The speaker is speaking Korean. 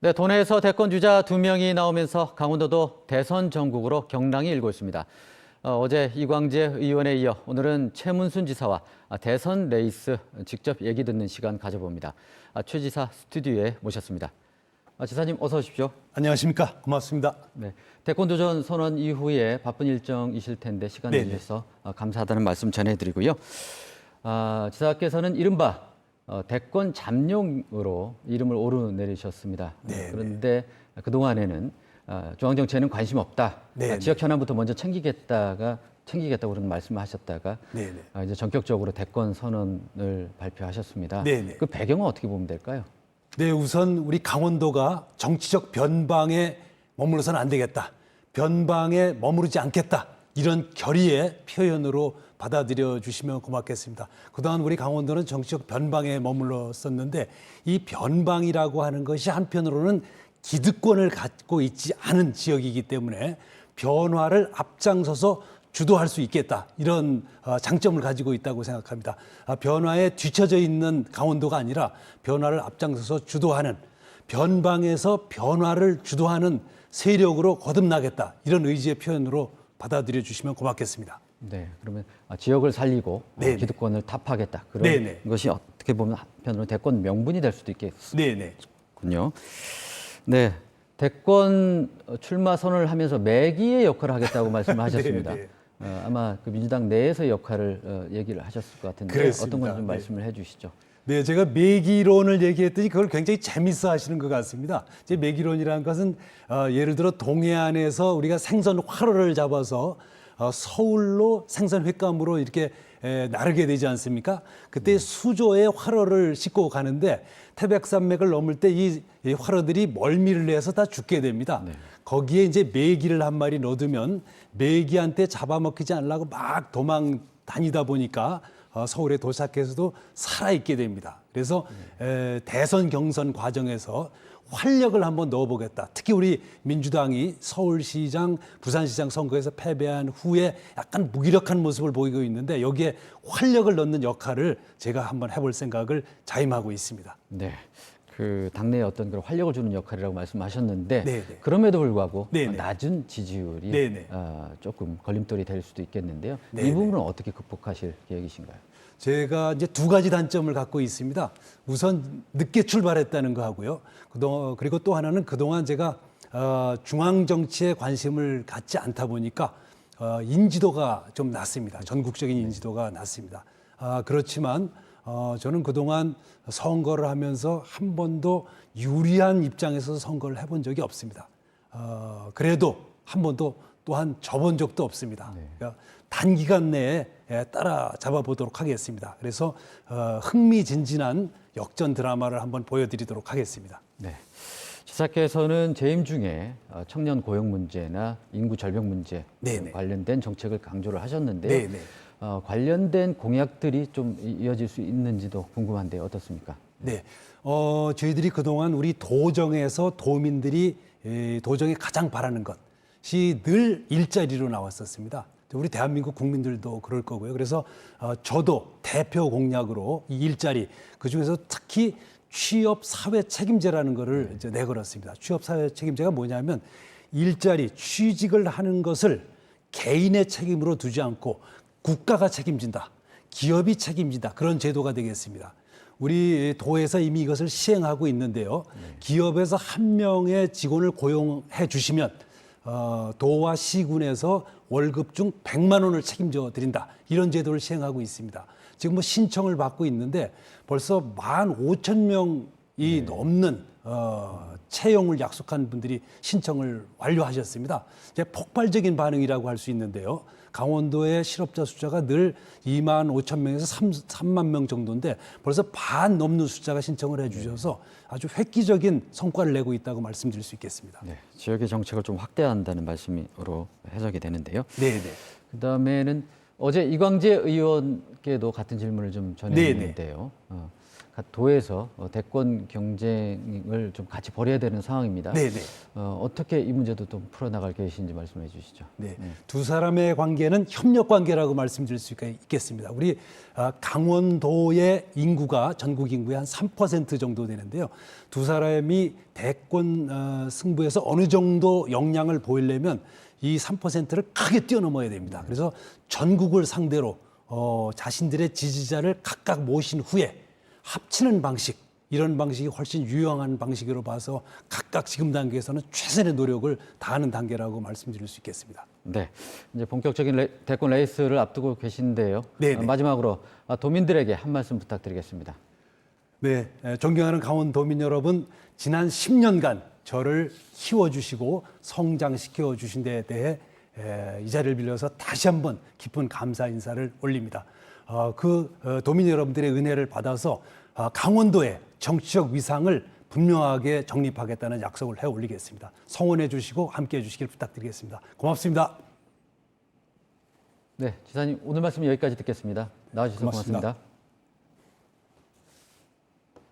네, 도내에서 대권 주자 2명이 나오면서 강원도도 대선 전국으로 경랑이 일고 있습니다. 어제 이광재 의원에 이어 오늘은 최문순 지사와 대선 레이스 직접 얘기 듣는 시간 가져봅니다. 최 지사 스튜디오에 모셨습니다. 지사님 어서 오십시오. 안녕하십니까. 고맙습니다. 네, 대권 도전 선언 이후에 바쁜 일정이실 텐데 시간 내주셔서 감사하다는 말씀 전해드리고요. 지사께서는 이른바 대권 잠룡으로 이름을 오르내리셨습니다. 그런데 그동안에는 중앙정치에는 관심 없다. 지역 현안부터 먼저 챙기겠다고 그런 말씀을 하셨다가 이제 전격적으로 대권 선언을 발표하셨습니다. 그 배경은 어떻게 보면 될까요? 네, 우선 우리 강원도가 정치적 변방에 머물러서는 안 되겠다. 변방에 머무르지 않겠다. 이런 결의의 표현으로 받아들여 주시면 고맙겠습니다. 그동안 우리 강원도는 정치적 변방에 머물렀었는데 이 변방이라고 하는 것이 한편으로는 기득권을 갖고 있지 않은 지역이기 때문에 변화를 앞장서서 주도할 수 있겠다. 이런 장점을 가지고 있다고 생각합니다. 변화에 뒤처져 있는 강원도가 아니라 변화를 앞장서서 주도하는, 변방에서 변화를 주도하는 세력으로 거듭나겠다. 이런 의지의 표현으로 받아들여 주시면 고맙겠습니다. 네, 그러면 지역을 살리고 기득권을 타파하겠다. 그런 것이 어떻게 보면 한편으로 대권 명분이 될 수도 있겠군요. 네, 대권 출마 선언을 하면서 매기의 역할을 하겠다고 말씀하셨습니다. 아마 그 민주당 내에서 역할을 얘기를 하셨을 것 같은데 그렇습니다. 어떤 건지 좀 말씀을 해주시죠. 네, 제가 매기론을 얘기했더니 그걸 굉장히 재밌어 하시는 것 같습니다. 이제 매기론이라는 것은 예를 들어 동해안에서 우리가 생선 활어를 잡아서 서울로 생선 횟감으로 이렇게 나르게 되지 않습니까? 그때 수조에 활어를 싣고 가는데 태백산맥을 넘을 때 이 활어들이 멀미를 내서 다 죽게 됩니다. 거기에 이제 메기를 한 마리 넣어두면 메기한테 잡아먹히지 않으려고 막 도망 다니다 보니까 서울에 도착해서도 살아있게 됩니다. 그래서 대선 경선 과정에서 활력을 한번 넣어보겠다. 특히 우리 민주당이 서울시장, 부산시장 선거에서 패배한 후에 약간 무기력한 모습을 보이고 있는데 여기에 활력을 넣는 역할을 제가 한번 해볼 생각을 자임하고 있습니다. 네, 그 당내에 어떤 그런 활력을 주는 역할이라고 말씀하셨는데 그럼에도 불구하고 낮은 지지율이 조금 걸림돌이 될 수도 있겠는데요. 이 부분은 어떻게 극복하실 계획이신가요? 제가 이제 두 가지 단점을 갖고 있습니다. 우선 늦게 출발했다는 거 하고요. 그리고 또 하나는 그동안 제가 중앙 정치에 관심을 갖지 않다 보니까 인지도가 좀 낮습니다. 전국적인 인지도가 낮습니다. 그렇지만 저는 그동안 선거를 하면서 한 번도 유리한 입장에서 선거를 해본 적이 없습니다. 그래도 한 번도 또한 져본 적도 없습니다. 그러니까 단기간 내에 따라잡아 보도록 하겠습니다. 그래서 흥미진진한 역전 드라마를 한번 보여드리도록 하겠습니다. 네, 지사께서는 재임 중에 청년 고용 문제나 인구 절벽 문제 관련된 정책을 강조를 하셨는데요. 관련된 공약들이 좀 이어질 수 있는지도 궁금한데 어떻습니까? 네, 저희들이 그동안 우리 도정에서 도민들이 도정에 가장 바라는 것이 늘 일자리로 나왔었습니다. 우리 대한민국 국민들도 그럴 거고요. 그래서 저도 대표 공약으로 이 일자리, 그중에서 특히 취업 사회 책임제라는 거를 이제 내걸었습니다. 취업 사회 책임제가 뭐냐면 일자리, 취직을 하는 것을 개인의 책임으로 두지 않고 국가가 책임진다. 기업이 책임진다. 그런 제도가 되겠습니다. 우리 도에서 이미 이것을 시행하고 있는데요. 기업에서 한 명의 직원을 고용해 주시면 도와 시군에서 월급 중 100만 원을 책임져 드린다. 이런 제도를 시행하고 있습니다. 지금 뭐 신청을 받고 있는데 벌써 15,000명이 넘는 채용을 약속한 분들이 신청을 완료하셨습니다. 이제 폭발적인 반응이라고 할 수 있는데요. 강원도의 실업자 숫자가 늘 25,000명에서 3만 명 정도인데 벌써 반 넘는 숫자가 신청을 해주셔서 아주 획기적인 성과를 내고 있다고 말씀드릴 수 있겠습니다. 네, 지역의 정책을 좀 확대한다는 말씀으로 해석이 되는데요. 그다음에는 어제 이광재 의원께도 같은 질문을 좀 전했는데요. 각 도에서 대권 경쟁을 좀 같이 벌여야 되는 상황입니다. 네네. 어떻게 이 문제도 좀 풀어나갈 계획인지 말씀해 주시죠. 네. 두 사람의 관계는 협력 관계라고 말씀드릴 수 있겠습니다. 우리 강원도의 인구가 전국 인구의 한 3% 정도 되는데요. 두 사람이 대권 승부에서 어느 정도 역량을 보이려면 이 3%를 크게 뛰어넘어야 됩니다. 그래서 전국을 상대로 자신들의 지지자를 각각 모신 후에 합치는 방식, 이런 방식이 훨씬 유용한 방식으로 봐서 각각 지금 단계에서는 최선의 노력을 다하는 단계라고 말씀드릴 수 있겠습니다. 네, 이제 본격적인 대권 레이스를 앞두고 계신데요. 네네. 마지막으로 도민들에게 한 말씀 부탁드리겠습니다. 네, 존경하는 강원도민 여러분, 지난 10년간 저를 키워주시고 성장시켜 주신 데 대해 이 자리를 빌려서 다시 한번 깊은 감사 인사를 올립니다. 도민 여러분들의 은혜를 받아서 강원도의 정치적 위상을 분명하게 정립하겠다는 약속을 해 올리겠습니다. 성원해 주시고 함께 해 주시길 부탁드리겠습니다. 고맙습니다. 네, 지사님 오늘 말씀 여기까지 듣겠습니다. 나와주셔서 고맙습니다. 고맙습니다.